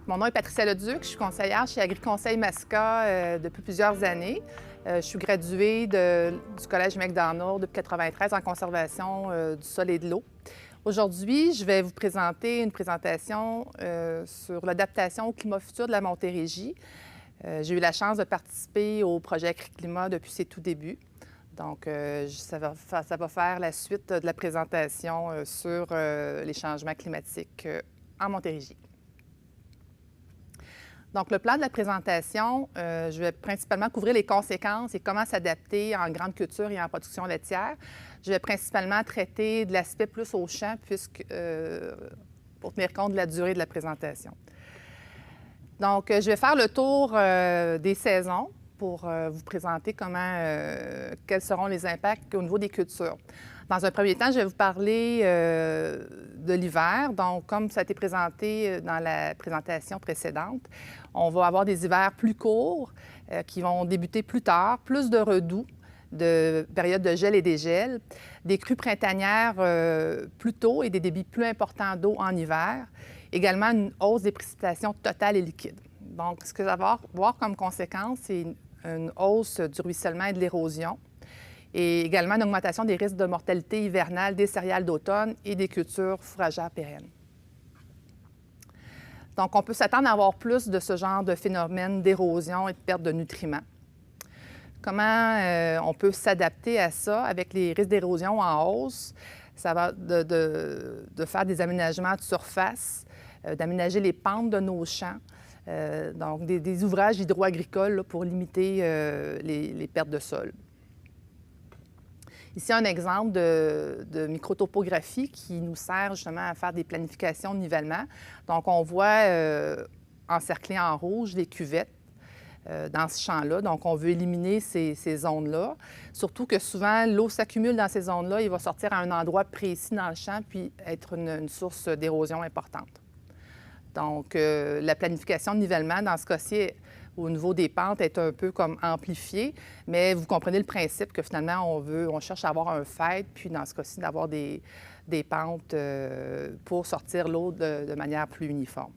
Mon nom est Patricia Leduc, je suis conseillère chez Agri-Conseil Masca depuis plusieurs années. Je suis graduée du Collège McDonald depuis 1993 en conservation du sol et de l'eau. Aujourd'hui, je vais vous présenter une présentation sur l'adaptation au climat futur de la Montérégie. J'ai eu la chance de participer au projet Agri-Climat depuis ses tout débuts. Donc, ça va faire la suite de la présentation sur les changements climatiques en Montérégie. Donc, le plan de la présentation, je vais principalement couvrir les conséquences et comment s'adapter en grande culture et en production laitière. Je vais principalement traiter de l'aspect plus au champ, pour tenir compte de la durée de la présentation. Donc, je vais faire le tour des saisons pour vous présenter quels seront les impacts au niveau des cultures. Dans un premier temps, je vais vous parler de l'hiver. Donc, comme ça a été présenté dans la présentation précédente, on va avoir des hivers plus courts qui vont débuter plus tard, plus de redoux, de périodes de gel et dégel, des crues printanières plus tôt et des débits plus importants d'eau en hiver. Également, une hausse des précipitations totales et liquides. Donc, ce que ça va avoir comme conséquence, c'est une hausse du ruissellement et de l'érosion, et également une augmentation des risques de mortalité hivernale des céréales d'automne et des cultures fourragères pérennes. Donc, on peut s'attendre à avoir plus de ce genre de phénomène d'érosion et de perte de nutriments. Comment on peut s'adapter à ça avec les risques d'érosion en hausse? Ça va de faire des aménagements de surface, d'aménager les pentes de nos champs, donc des ouvrages hydro-agricoles pour limiter les pertes de sol. Ici, un exemple de microtopographie qui nous sert justement à faire des planifications de nivellement. Donc, on voit encerclées en rouge les cuvettes dans ce champ-là. Donc, on veut éliminer ces zones-là. Surtout que souvent, l'eau s'accumule dans ces zones-là. Il va sortir à un endroit précis dans le champ puis être une source d'érosion importante. Donc, la planification de nivellement, dans ce cas-ci, au niveau des pentes, est un peu comme amplifiée, mais vous comprenez le principe que finalement, on cherche à avoir un faîte, puis dans ce cas-ci, d'avoir des pentes pour sortir l'eau de manière plus uniforme.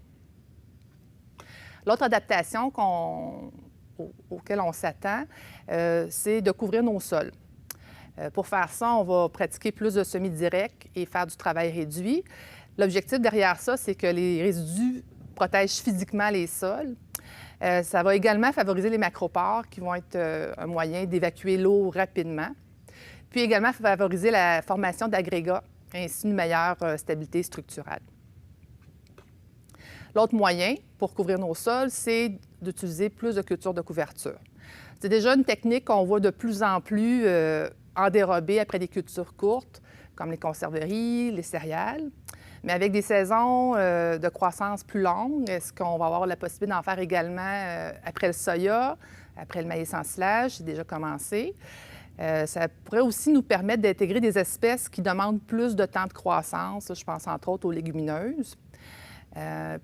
L'autre adaptation auquel on s'attend, c'est de couvrir nos sols. Pour faire ça, on va pratiquer plus de semis directs et faire du travail réduit. L'objectif derrière ça, c'est que les résidus protègent physiquement les sols. Ça va également favoriser les macropores qui vont être un moyen d'évacuer l'eau rapidement. Puis également favoriser la formation d'agrégats, ainsi une meilleure stabilité structurale. L'autre moyen pour couvrir nos sols, c'est d'utiliser plus de cultures de couverture. C'est déjà une technique qu'on voit de plus en plus en dérobée après des cultures courtes, comme les conserveries, les céréales. Mais avec des saisons de croissance plus longues, est-ce qu'on va avoir la possibilité d'en faire également après le soya, après le maïs en silage, c'est déjà commencé. Ça pourrait aussi nous permettre d'intégrer des espèces qui demandent plus de temps de croissance. Je pense entre autres aux légumineuses.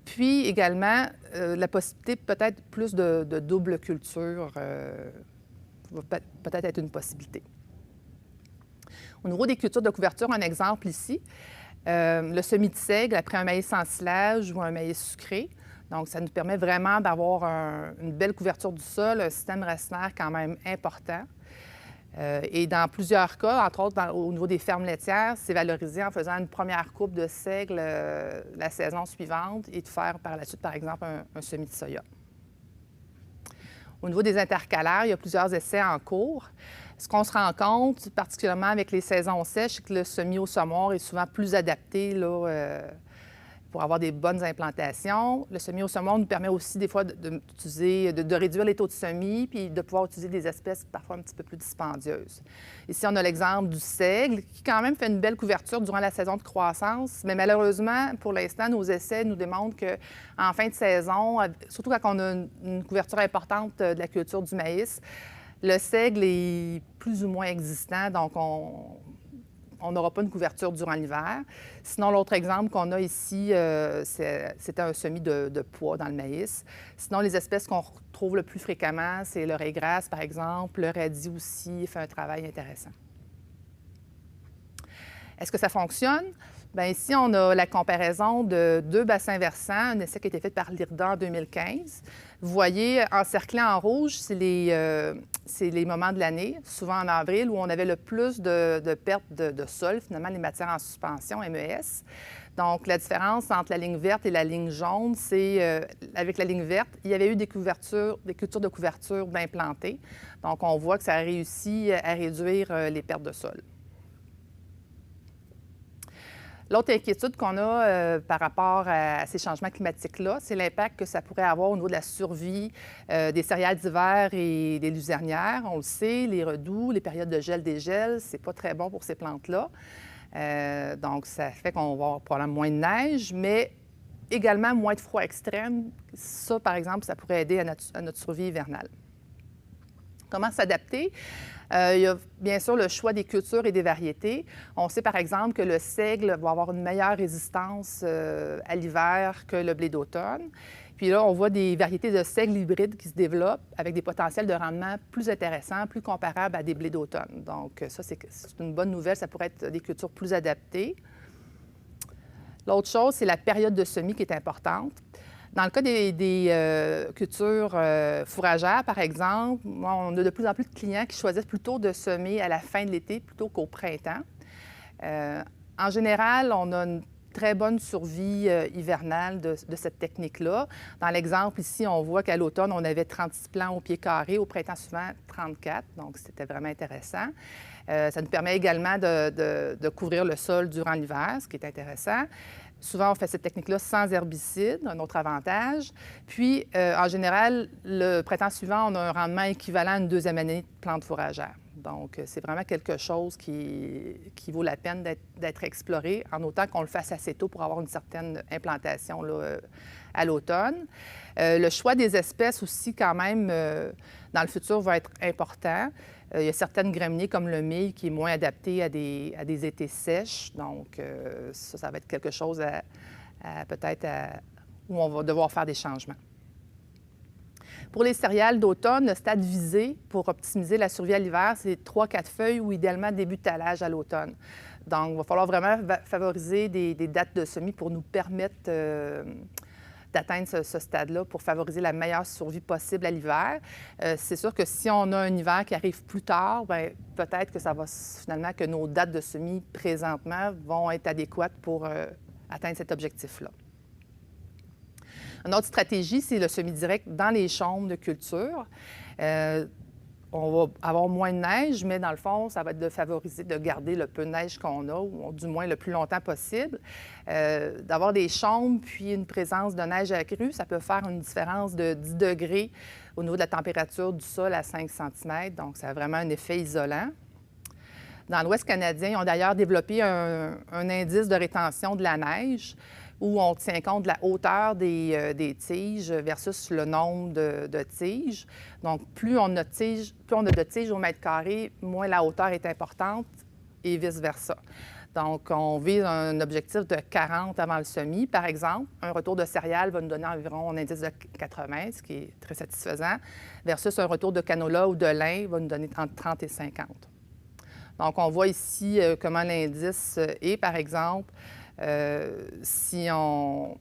Puis également, la possibilité peut-être plus de double culture va peut-être être une possibilité. Au niveau des cultures de couverture, un exemple ici. Le semis de seigle après un maïs en silage ou un maïs sucré. Donc, ça nous permet vraiment d'avoir une belle couverture du sol, un système racinaire quand même important. Et dans plusieurs cas, entre autres au niveau des fermes laitières, c'est valorisé en faisant une première coupe de seigle la saison suivante et de faire par la suite, par exemple, un semis de soya. Au niveau des intercalaires, il y a plusieurs essais en cours. Ce qu'on se rend compte, particulièrement avec les saisons sèches, c'est que le semis au semoir est souvent plus adapté là, pour avoir des bonnes implantations. Le semis au semoir nous permet aussi des fois de réduire les taux de semis puis de pouvoir utiliser des espèces parfois un petit peu plus dispendieuses. Ici, on a l'exemple du seigle qui quand même fait une belle couverture durant la saison de croissance, mais malheureusement, pour l'instant, nos essais nous démontrent qu'en fin de saison, surtout quand on a une couverture importante de la culture du maïs, le seigle est plus ou moins existant, donc on n'aura pas une couverture durant l'hiver. Sinon, l'autre exemple qu'on a ici, c'était un semis de pois dans le maïs. Sinon, les espèces qu'on retrouve le plus fréquemment, c'est le raigrasse, par exemple. Le radis aussi fait un travail intéressant. Est-ce que ça fonctionne? Bien, ici, on a la comparaison de 2 bassins versants, un essai qui a été fait par l'IRDA en 2015. Vous voyez, encerclé en rouge, c'est les moments de l'année, souvent en avril, où on avait le plus de pertes de sol, finalement, les matières en suspension, MES. Donc, la différence entre la ligne verte et la ligne jaune, c'est avec la ligne verte, il y avait eu des cultures de couverture bien plantées. Donc, on voit que ça a réussi à réduire les pertes de sol. L'autre inquiétude qu'on a par rapport à ces changements climatiques-là, c'est l'impact que ça pourrait avoir au niveau de la survie des céréales d'hiver et des luzernières. On le sait, les redoux, les périodes de gel-dégel, c'est pas très bon pour ces plantes-là. Donc, ça fait qu'on va avoir probablement moins de neige, mais également moins de froid extrême. Ça, par exemple, ça pourrait aider à notre survie hivernale. Comment s'adapter? Il y a bien sûr le choix des cultures et des variétés. On sait par exemple que le seigle va avoir une meilleure résistance à l'hiver que le blé d'automne. Puis là, on voit des variétés de seigle hybrides qui se développent avec des potentiels de rendement plus intéressants, plus comparables à des blés d'automne. Donc ça, c'est une bonne nouvelle. Ça pourrait être des cultures plus adaptées. L'autre chose, c'est la période de semis qui est importante. Dans le cas des cultures fourragères, par exemple, on a de plus en plus de clients qui choisissent plutôt de semer à la fin de l'été plutôt qu'au printemps. En général, on a une très bonne survie hivernale de cette technique-là. Dans l'exemple ici, on voit qu'à l'automne, on avait 36 plants au pied carré, au printemps suivant, 34. Donc, c'était vraiment intéressant. Ça nous permet également de couvrir le sol durant l'hiver, ce qui est intéressant. Souvent, on fait cette technique-là sans herbicide, un autre avantage. Puis, en général, le printemps suivant, on a un rendement équivalent à une deuxième année de plantes fourragères. Donc, c'est vraiment quelque chose qui vaut la peine d'être exploré, en autant qu'on le fasse assez tôt pour avoir une certaine implantation là, à l'automne. Le choix des espèces aussi, quand même, dans le futur, va être important. Il y a certaines graminées comme le mil qui est moins adapté à des étés sèches. Donc, ça va être quelque chose peut-être où on va devoir faire des changements. Pour les céréales d'automne, le stade visé pour optimiser la survie à l'hiver, c'est 3-4 feuilles ou idéalement début de talage à l'automne. Donc, il va falloir vraiment favoriser des dates de semis pour nous permettre d'atteindre ce stade-là pour favoriser la meilleure survie possible à l'hiver. C'est sûr que si on a un hiver qui arrive plus tard, bien, peut-être que ça va finalement que nos dates de semis présentement vont être adéquates pour atteindre cet objectif-là. Une autre stratégie, c'est le semis-direct dans les chambres de culture. On va avoir moins de neige, mais dans le fond, ça va être de favoriser, de garder le peu de neige qu'on a, ou du moins le plus longtemps possible. D'avoir des chambres puis une présence de neige accrue, ça peut faire une différence de 10 degrés au niveau de la température du sol à 5 cm. Donc, ça a vraiment un effet isolant. Dans l'Ouest canadien, ils ont d'ailleurs développé un indice de rétention de la neige où on tient compte de la hauteur des tiges versus le nombre de tiges. Donc, plus on a de tiges au mètre carré, moins la hauteur est importante et vice-versa. Donc, on vise un objectif de 40 avant le semis, par exemple. Un retour de céréales va nous donner environ un indice de 80, ce qui est très satisfaisant, versus un retour de canola ou de lin va nous donner entre 30 et 50. Donc, on voit ici comment l'indice est, par exemple. Si on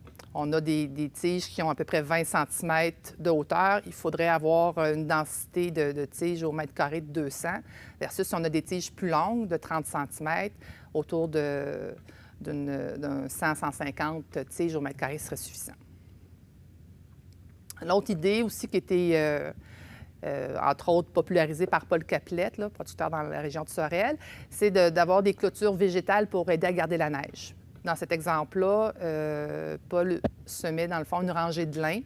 a des tiges qui ont à peu près 20 cm de hauteur, il faudrait avoir une densité de tiges au mètre carré de 200, versus si on a des tiges plus longues, de 30 cm, autour d'un 100-150 tiges au mètre carré serait suffisant. L'autre idée aussi qui était entre autres popularisée par Paul Caplette, là, producteur dans la région de Sorel, c'est d'avoir des clôtures végétales pour aider à garder la neige. Dans cet exemple-là, Paul semait, dans le fond, une rangée de lin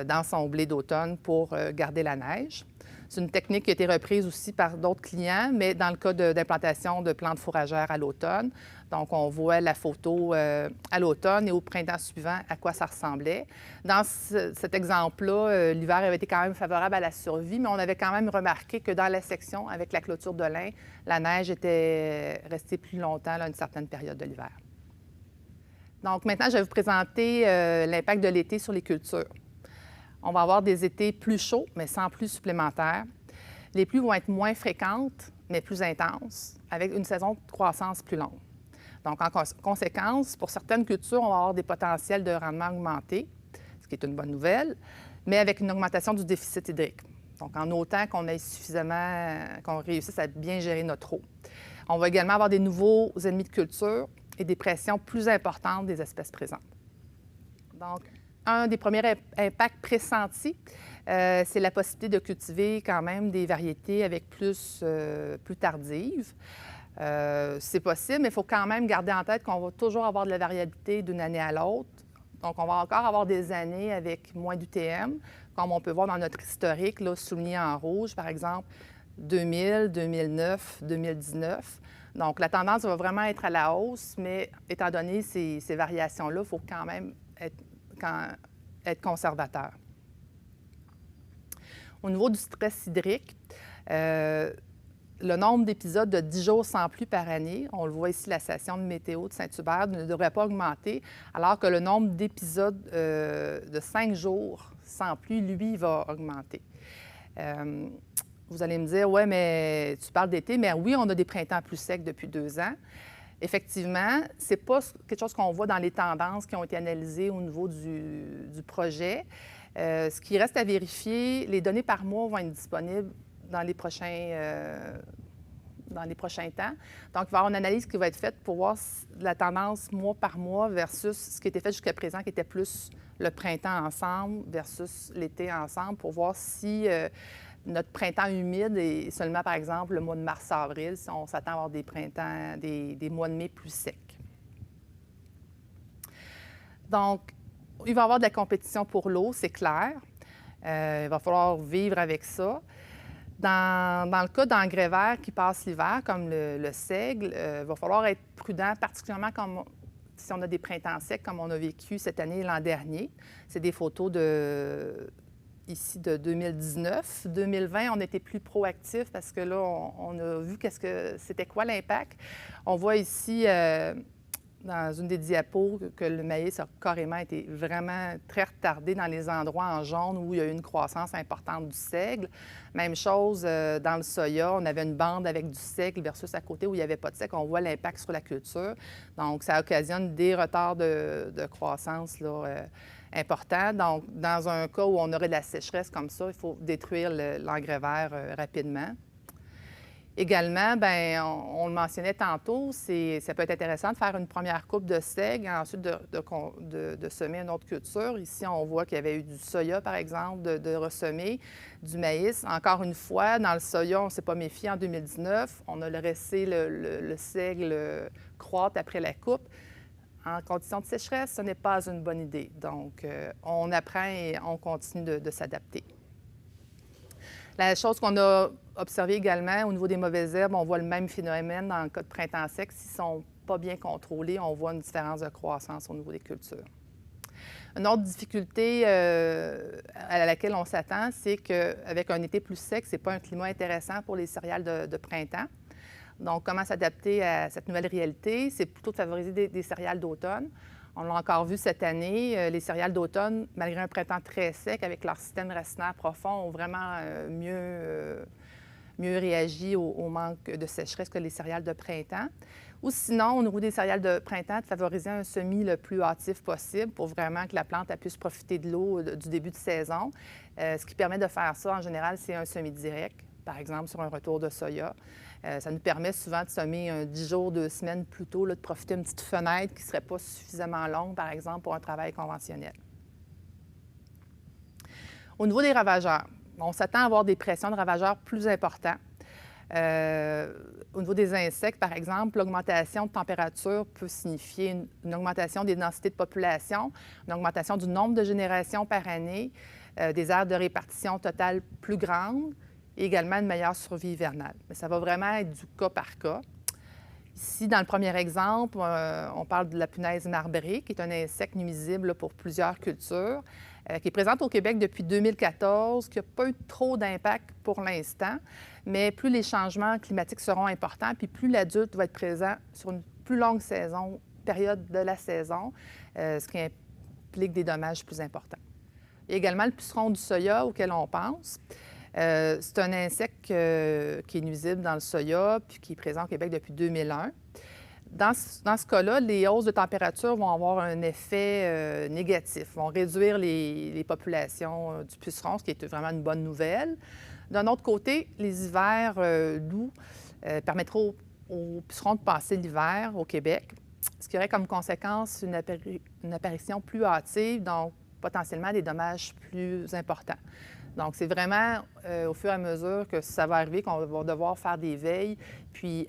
dans son blé d'automne pour garder la neige. C'est une technique qui a été reprise aussi par d'autres clients, mais dans le cas d'implantation de plantes fourragères à l'automne. Donc, on voit la photo à l'automne et au printemps suivant à quoi ça ressemblait. Dans cet exemple-là, l'hiver avait été quand même favorable à la survie, mais on avait quand même remarqué que dans la section, avec la clôture de lin, la neige était restée plus longtemps à une certaine période de l'hiver. Donc, maintenant, je vais vous présenter l'impact de l'été sur les cultures. On va avoir des étés plus chauds, mais sans pluie supplémentaire. Les pluies vont être moins fréquentes, mais plus intenses, avec une saison de croissance plus longue. Donc, en conséquence, pour certaines cultures, on va avoir des potentiels de rendement augmentés, ce qui est une bonne nouvelle, mais avec une augmentation du déficit hydrique. Donc, en autant qu'on ait suffisamment, qu'on réussisse à bien gérer notre eau. On va également avoir des nouveaux ennemis de culture et des pressions plus importantes des espèces présentes. Donc, un des premiers impacts pressentis, c'est la possibilité de cultiver quand même des variétés avec plus tardives. C'est possible, mais il faut quand même garder en tête qu'on va toujours avoir de la variabilité d'une année à l'autre. Donc, on va encore avoir des années avec moins d'UTM, comme on peut voir dans notre historique, là, souligné en rouge, par exemple, 2000, 2009, 2019. Donc, la tendance va vraiment être à la hausse, mais étant donné ces variations-là, il faut quand même être conservateur. Au niveau du stress hydrique, le nombre d'épisodes de 10 jours sans pluie par année, on le voit ici, la station de météo de Saint-Hubert ne devrait pas augmenter, alors que le nombre d'épisodes de 5 jours sans pluie, lui, va augmenter. Vous allez me dire, ouais, mais tu parles d'été, mais oui, on a des printemps plus secs depuis 2 ans. Effectivement, ce n'est pas quelque chose qu'on voit dans les tendances qui ont été analysées au niveau du projet. Ce qui reste à vérifier, les données par mois vont être disponibles dans les prochains temps. Donc, il va y avoir une analyse qui va être faite pour voir la tendance mois par mois versus ce qui était fait jusqu'à présent, qui était plus le printemps ensemble versus l'été ensemble, pour voir si notre printemps humide est seulement, par exemple, le mois de mars-avril, si on s'attend à avoir des printemps, des mois de mai plus secs. Donc, il va y avoir de la compétition pour l'eau, c'est clair. Il va falloir vivre avec ça. Dans le cas d'engrais verts qui passent l'hiver, comme le seigle, il va falloir être prudent, particulièrement si on a des printemps secs, comme on a vécu cette année et l'an dernier. C'est des photos ici de 2019. 2020, on était plus proactifs parce que là, on a vu c'était quoi l'impact. On voit ici, dans une des diapos, que le maïs a carrément été vraiment très retardé dans les endroits en jaune où il y a eu une croissance importante du seigle. Même chose dans le soya, on avait une bande avec du seigle versus à côté où il n'y avait pas de seigle. On voit l'impact sur la culture. Donc, ça occasionne des retards de croissance là, importants. Donc, dans un cas où on aurait de la sécheresse comme ça, il faut détruire l'engrais vert rapidement. Également, bien, on le mentionnait tantôt, ça peut être intéressant de faire une première coupe de seigle, ensuite de semer une autre culture. Ici, on voit qu'il y avait eu du soya, par exemple, de ressemer, du maïs. Encore une fois, dans le soya, on ne s'est pas méfié en 2019. On a laissé le seigle croître après la coupe. En conditions de sécheresse, ce n'est pas une bonne idée. Donc, on apprend et on continue de s'adapter. La chose qu'on a observée également au niveau des mauvaises herbes, on voit le même phénomène dans le cas de printemps sec. S'ils ne sont pas bien contrôlés, on voit une différence de croissance au niveau des cultures. Une autre difficulté à laquelle on s'attend, c'est qu'avec un été plus sec, ce n'est pas un climat intéressant pour les céréales de printemps. Donc, comment s'adapter à cette nouvelle réalité? C'est plutôt de favoriser des céréales d'automne. On l'a encore vu cette année, les céréales d'automne, malgré un printemps très sec, avec leur système racinaire profond, ont vraiment mieux réagi au manque de sécheresse que les céréales de printemps. Ou sinon, au niveau des céréales de printemps, de favoriser un semis le plus hâtif possible pour vraiment que la plante puisse profiter de l'eau du début de saison. Ce qui permet de faire ça, en général, c'est un semis direct, par exemple sur un retour de soya. Ça nous permet souvent de semer 10 jours, 2 semaines plus tôt, là, de profiter d'une petite fenêtre qui ne serait pas suffisamment longue, par exemple, pour un travail conventionnel. Au niveau des ravageurs, on s'attend à avoir des pressions de ravageurs plus importantes. Au niveau des insectes, par exemple, l'augmentation de température peut signifier une augmentation des densités de population, une augmentation du nombre de générations par année, des aires de répartition totale plus grandes, et également une meilleure survie hivernale. Mais ça va vraiment être du cas par cas. Ici, dans le premier exemple, on parle de la punaise marbrée, qui est un insecte nuisible pour plusieurs cultures, qui est présente au Québec depuis 2014, qui n'a pas eu trop d'impact pour l'instant, mais plus les changements climatiques seront importants, puis plus l'adulte va être présent sur une plus longue période de la saison, ce qui implique des dommages plus importants. Il y a également le puceron du soya auquel on pense. C'est un insecte qui est nuisible dans le soya puis qui est présent au Québec depuis 2001. dans ce cas-là, les hausses de température vont avoir un effet négatif, vont réduire les populations du puceron, ce qui est vraiment une bonne nouvelle. D'un autre côté, les hivers doux permettront aux pucerons de passer l'hiver au Québec, ce qui aurait comme conséquence une apparition plus hâtive, donc potentiellement des dommages plus importants. Donc, c'est vraiment au fur et à mesure que ça va arriver qu'on va devoir faire des veilles, puis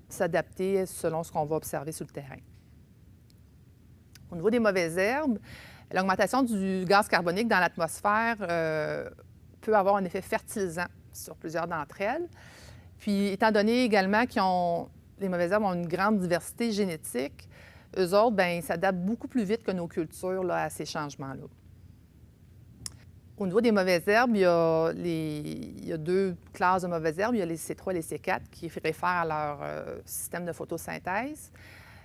s'adapter selon ce qu'on va observer sur le terrain. Au niveau des mauvaises herbes, l'augmentation du gaz carbonique dans l'atmosphère peut avoir un effet fertilisant sur plusieurs d'entre elles. Puis, étant donné également les mauvaises herbes ont une grande diversité génétique, eux autres, bien, ils s'adaptent beaucoup plus vite que nos cultures là, à ces changements-là. Au niveau des mauvaises herbes, il y a deux classes de mauvaises herbes. Il y a les C3 et les C4 qui réfèrent à leur système de photosynthèse.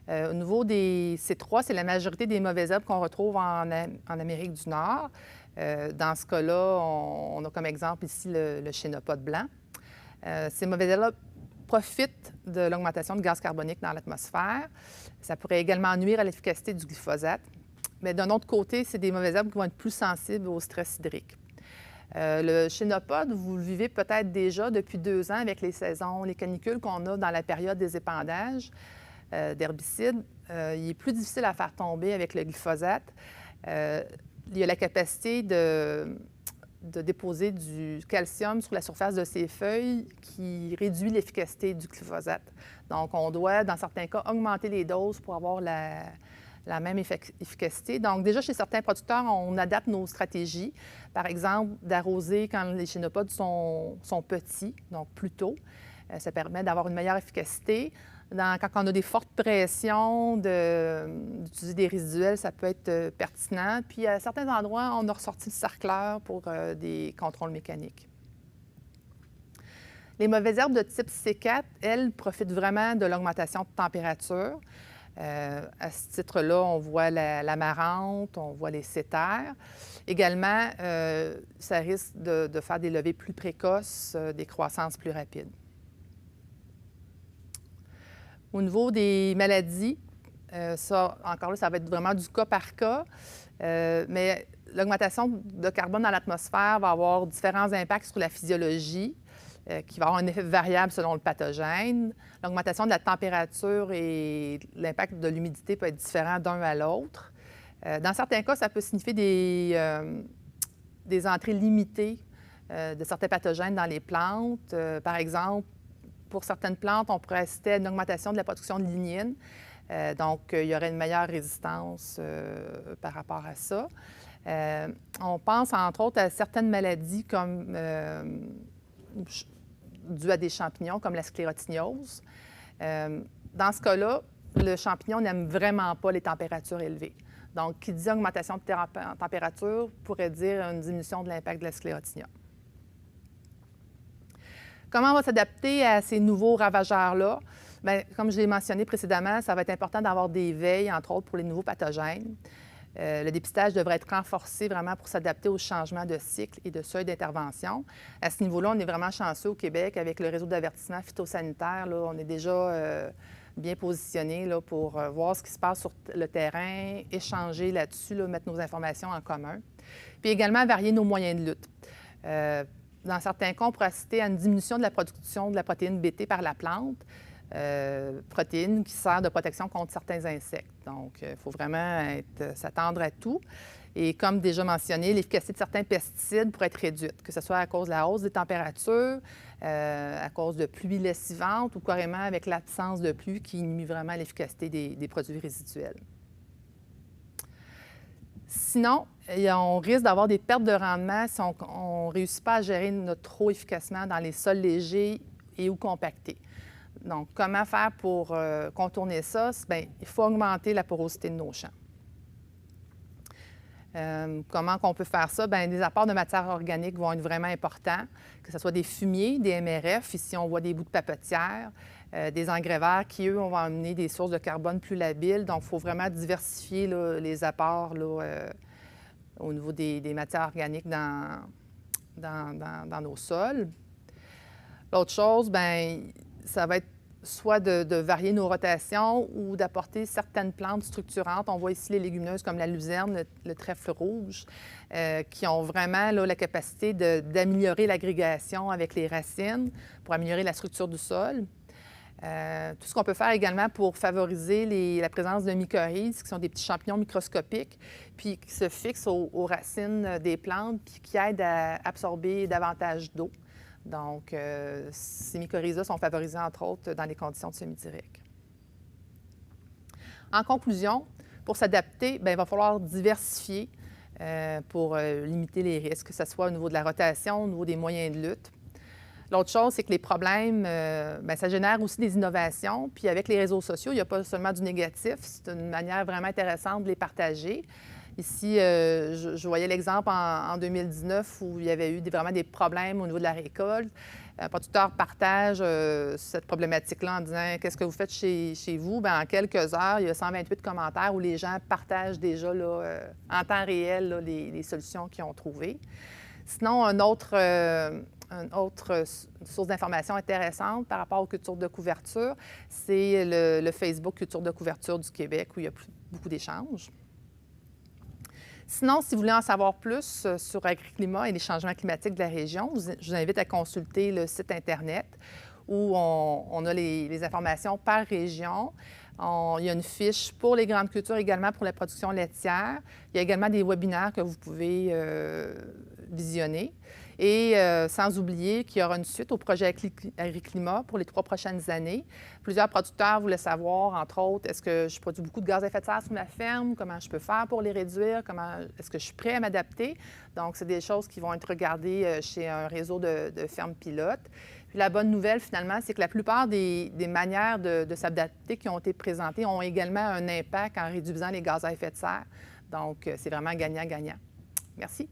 Au niveau des C3, c'est la majorité des mauvaises herbes qu'on retrouve en Amérique du Nord. Dans ce cas-là, on a comme exemple ici le chénopode blanc. Ces mauvaises herbes profitent de l'augmentation de gaz carbonique dans l'atmosphère. Ça pourrait également nuire à l'efficacité du glyphosate. Mais d'un autre côté, c'est des mauvaises herbes qui vont être plus sensibles au stress hydrique. Le chénopode, vous le vivez peut-être déjà depuis 2 ans avec les saisons, les canicules qu'on a dans la période des épandages d'herbicides. Il est plus difficile à faire tomber avec le glyphosate. Il y a la capacité de déposer du calcium sur la surface de ses feuilles qui réduit l'efficacité du glyphosate. Donc, on doit, dans certains cas, augmenter les doses pour avoir la même efficacité. Donc, déjà, chez certains producteurs, on adapte nos stratégies. Par exemple, d'arroser quand les chénopodes sont petits, donc plus tôt. Ça permet d'avoir une meilleure efficacité. Quand on a des fortes pressions, d'utiliser des résiduels, ça peut être pertinent. Puis, à certains endroits, on a ressorti le sarcleur pour des contrôles mécaniques. Les mauvaises herbes de type C4, elles, profitent vraiment de l'augmentation de température. À ce titre-là, on voit l'amarante, on voit les sétères. Également, ça risque de faire des levées plus précoces, des croissances plus rapides. Au niveau des maladies, ça, encore là, ça va être vraiment du cas par cas, mais l'augmentation de carbone dans l'atmosphère va avoir différents impacts sur la physiologie, qui va avoir un effet variable selon le pathogène. L'augmentation de la température et l'impact de l'humidité peut être différent d'un à l'autre. Dans certains cas, ça peut signifier des entrées limitées de certains pathogènes dans les plantes. Par exemple, pour certaines plantes, on pourrait assister à une augmentation de la production de lignine. Donc, il y aurait une meilleure résistance par rapport à ça. On pense, entre autres, à certaines maladies comme dues à des champignons, comme la sclérotignose. Dans ce cas-là, le champignon n'aime vraiment pas les températures élevées. Donc, qui dit augmentation de température pourrait dire une diminution de l'impact de la sclérotinia. Comment on va s'adapter à ces nouveaux ravageurs-là? Bien, comme je l'ai mentionné précédemment, ça va être important d'avoir des veilles, entre autres, pour les nouveaux pathogènes. Le dépistage devrait être renforcé vraiment pour s'adapter aux changements de cycle et de seuil d'intervention. À ce niveau-là, on est vraiment chanceux au Québec avec le réseau d'avertissement phytosanitaire. Là, on est déjà bien positionné là, pour voir ce qui se passe sur le terrain, échanger là-dessus, là, mettre nos informations en commun. Puis également, varier nos moyens de lutte. Dans certains cas, on pourrait assister à une diminution de la production de la protéine Bt par la plante, protéine qui sert de protection contre certains insectes. Donc, il faut vraiment s'attendre à tout. Et comme déjà mentionné, l'efficacité de certains pesticides pourrait être réduite, que ce soit à cause de la hausse des températures, à cause de pluies lessivantes ou carrément avec l'absence de pluie qui nuit vraiment à l'efficacité des produits résiduels. Sinon, on risque d'avoir des pertes de rendement si on ne réussit pas à gérer notre eau efficacement dans les sols légers et ou compactés. Donc, comment faire pour contourner ça? Bien, il faut augmenter la porosité de nos champs. Comment on peut faire ça? Bien, des apports de matière organique vont être vraiment importants, que ce soit des fumiers, des MRF, ici on voit des bouts de papetière, des engrais verts qui, eux, vont amener des sources de carbone plus labiles. Donc, il faut vraiment diversifier là, les apports là, au niveau des matières organiques dans nos sols. L'autre chose, bien, ça va être soit de varier nos rotations ou d'apporter certaines plantes structurantes. On voit ici les légumineuses comme la luzerne, le trèfle rouge, qui ont vraiment là, la capacité d'améliorer l'agrégation avec les racines pour améliorer la structure du sol. Tout ce qu'on peut faire également pour favoriser la présence de mycorhizes, qui sont des petits champignons microscopiques, puis qui se fixent aux racines des plantes, puis qui aident à absorber davantage d'eau. Donc, ces mycorhizes-là sont favorisés, entre autres, dans les conditions de semi-direct. En conclusion, pour s'adapter, il va falloir diversifier pour limiter les risques, que ce soit au niveau de la rotation, au niveau des moyens de lutte. L'autre chose, c'est que les problèmes, ça génère aussi des innovations. Puis avec les réseaux sociaux, il n'y a pas seulement du négatif, c'est une manière vraiment intéressante de les partager. Ici, je voyais l'exemple en 2019 où il y avait eu vraiment des problèmes au niveau de la récolte. Un producteur partage cette problématique-là en disant « Qu'est-ce que vous faites chez vous? » Bien, en quelques heures, il y a 128 commentaires où les gens partagent déjà là, en temps réel là, les solutions qu'ils ont trouvées. Sinon, une autre source d'information intéressante par rapport aux cultures de couverture, c'est le Facebook Culture de couverture du Québec où il y a beaucoup d'échanges. Sinon, si vous voulez en savoir plus sur AgriClimat et les changements climatiques de la région, je vous invite à consulter le site Internet où on a les informations par région. Il y a une fiche pour les grandes cultures, également pour la production laitière. Il y a également des webinaires que vous pouvez visionner. Et sans oublier qu'il y aura une suite au projet AgriClimat pour les 3 prochaines années. Plusieurs producteurs voulaient savoir, entre autres, est-ce que je produis beaucoup de gaz à effet de serre sur ma ferme? Comment je peux faire pour les réduire? Est-ce que je suis prêt à m'adapter? Donc, c'est des choses qui vont être regardées chez un réseau de fermes pilotes. Puis la bonne nouvelle, finalement, c'est que la plupart des manières de s'adapter qui ont été présentées ont également un impact en réduisant les gaz à effet de serre. Donc, c'est vraiment gagnant-gagnant. Merci.